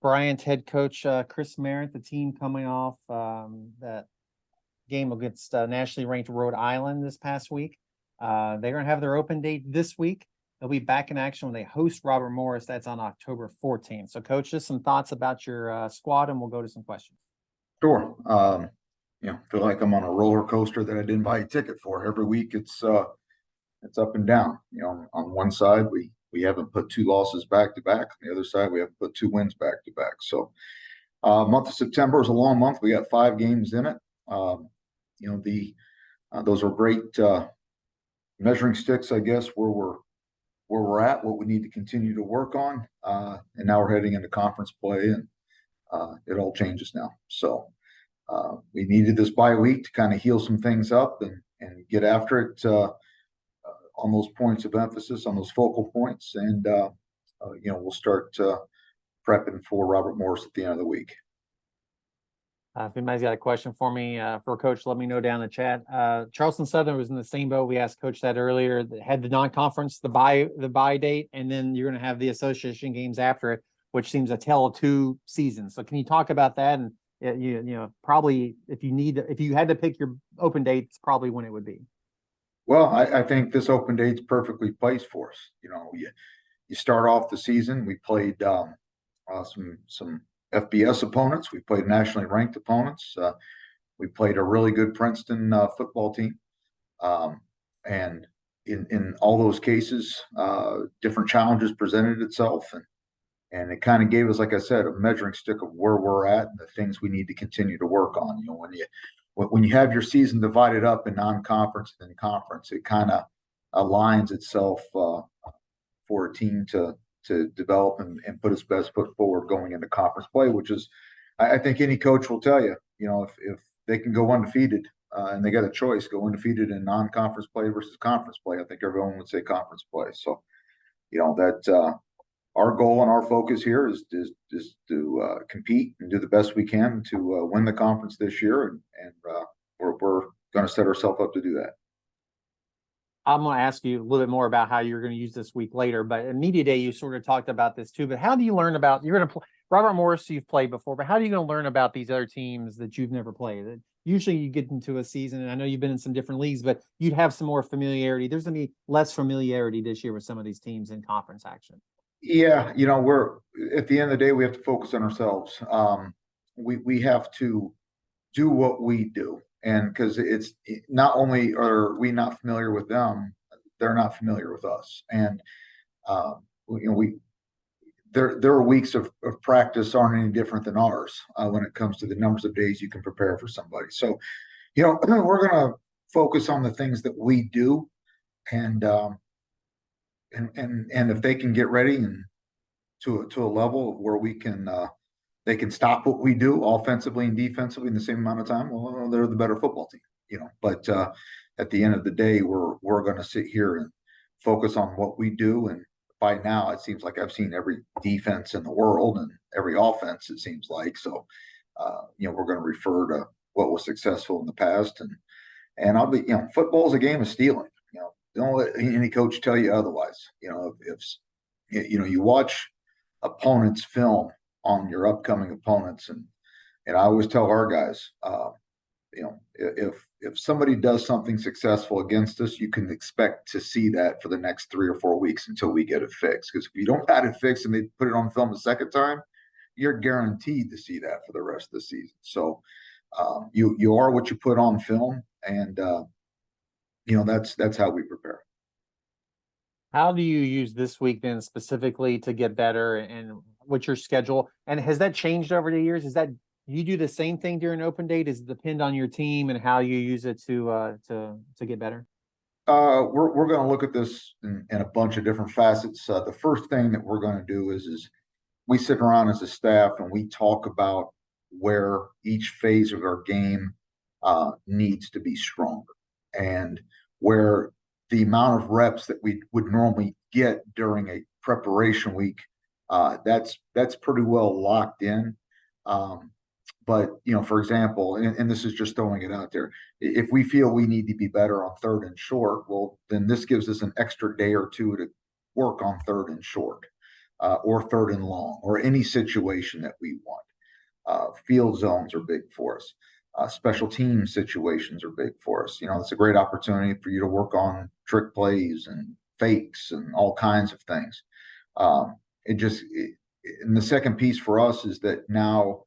Bryant head coach Chris Merritt, the team coming off that game against nationally ranked Rhode Island this past week. They're going to have their open date this week. They'll be back in action when they host Robert Morris. That's on October 14th. So, Coach, just some thoughts about your squad, and we'll go to some questions. Sure. Feel like I'm on a roller coaster that I didn't buy a ticket for. Every week it's up and down. On one side we haven't put two losses back to back. On the other side we haven't put two wins back to back. So month of September is a long month. We got 5 games in it. Those are great measuring sticks, I guess, where we're at, what we need to continue to work on. And now we're heading into conference play, and it all changes now. So we needed this bye week to kind of heal some things up and get after it on those points of emphasis, on those focal points. And, we'll start prepping for Robert Morris at the end of the week. If anybody's got a question for me, for Coach, let me know down in the chat. Charleston Southern was in the same boat. We asked Coach that earlier. They had the non-conference, the bye date, and then you're going to have the association games after it, which seems a tale of 2 seasons. So can you talk about that? And probably if you had to pick your open date, it's probably when it would be. Well, I think this open date's perfectly placed for us. You start off the season. We played some FBS opponents. We played nationally ranked opponents. We played a really good Princeton football team. And in all those cases, different challenges presented itself. And it kind of gave us, like I said, a measuring stick of where we're at and the things we need to continue to work on. When you have your season divided up in non-conference and conference, it kind of aligns itself for a team to develop and put its best foot forward going into conference play, which is, I think any coach will tell you, if they can go undefeated and they got a choice, go undefeated in non-conference play versus conference play, I think everyone would say conference play. So, that our goal and our focus here is to compete and do the best we can to win the conference this year. And we're going to set ourselves up to do that. I'm going to ask you a little bit more about how you're going to use this week later, but in Media Day, you sort of talked about this too, but how do you learn about, you're going to play Robert Morris, you've played before, but how are you going to learn about these other teams that you've never played? Usually you get into a season, and I know you've been in some different leagues, but you'd have some more familiarity. There's going to be less familiarity this year with some of these teams in conference action. Yeah. We're at the end of the day, we have to focus on ourselves. We have to do what we do. And because it's not only are we not familiar with them, they're not familiar with us. And, their weeks of practice aren't any different than ours when it comes to the numbers of days you can prepare for somebody. So, we're going to focus on the things that we do. And if they can get ready and to a level where we can, they can stop what we do offensively and defensively in the same amount of time, well, they're the better football team, But at the end of the day, we're going to sit here and focus on what we do. And by now, it seems like I've seen every defense in the world and every offense, it seems like. So, we're going to refer to what was successful in the past. And I'll be, football is a game of stealing. Don't let any coach tell you otherwise. If you watch opponents' film on your upcoming opponents, and I always tell our guys, if somebody does something successful against us, you can expect to see that for the next 3 or 4 weeks until we get it fixed. Because if you don't have it fixed and they put it on film the second time, you're guaranteed to see that for the rest of the season. So you are what you put on film, and that's how we prepare. How do you use this week then specifically to get better, and what's your schedule? And has that changed over the years? Is that you do the same thing during open day? Does it depend on your team and how you use it to get better? We're going to look at this in a bunch of different facets. The first thing that we're going to do is we sit around as a staff and we talk about where each phase of our game needs to be stronger, and where the amount of reps that we would normally get during a preparation week, that's pretty well locked in. But, for example, and this is just throwing it out there, if we feel we need to be better on 3rd and short, well, then this gives us an extra day or two to work on 3rd and short. or 3rd and long, or any situation that we want. Field zones are big for us. Special team situations are big for us. It's a great opportunity for you to work on trick plays and fakes and all kinds of things. And the second piece for us is that now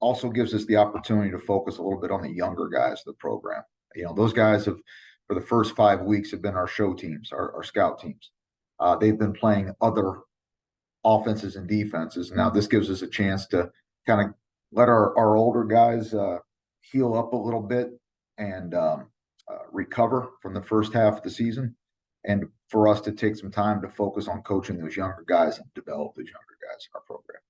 also gives us the opportunity to focus a little bit on the younger guys of the program. Those guys for the first 5 weeks have been our show teams, our scout teams. They've been playing other offenses and defenses. Now this gives us a chance to kind of let our older guys heal up a little bit and recover from the first half of the season, and for us to take some time to focus on coaching those younger guys and develop those younger guys in our program.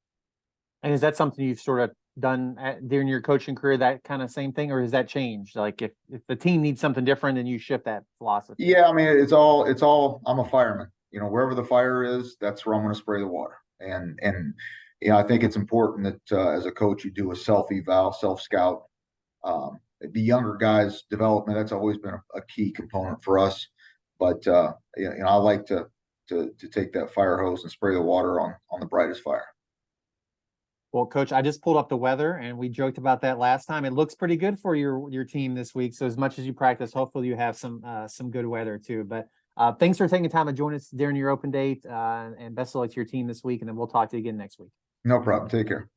And is that something you've sort of done during your coaching career, that kind of same thing, or has that changed? Like if the team needs something different, then you shift that philosophy? Yeah, I mean, it's all, I'm a fireman. Wherever the fire is, that's where I'm going to spray the water. And I think it's important that as a coach, you do a self-eval, self-scout. The younger guys' development, that's always been a key component for us. But I like to take that fire hose and spray the water on the brightest fire. Well, Coach, I just pulled up the weather, and we joked about that last time. It looks pretty good for your team this week. So as much as you practice, hopefully you have some good weather too. But thanks for taking time to join us during your open date, and best of luck to your team this week. And then we'll talk to you again next week. No problem. Take care.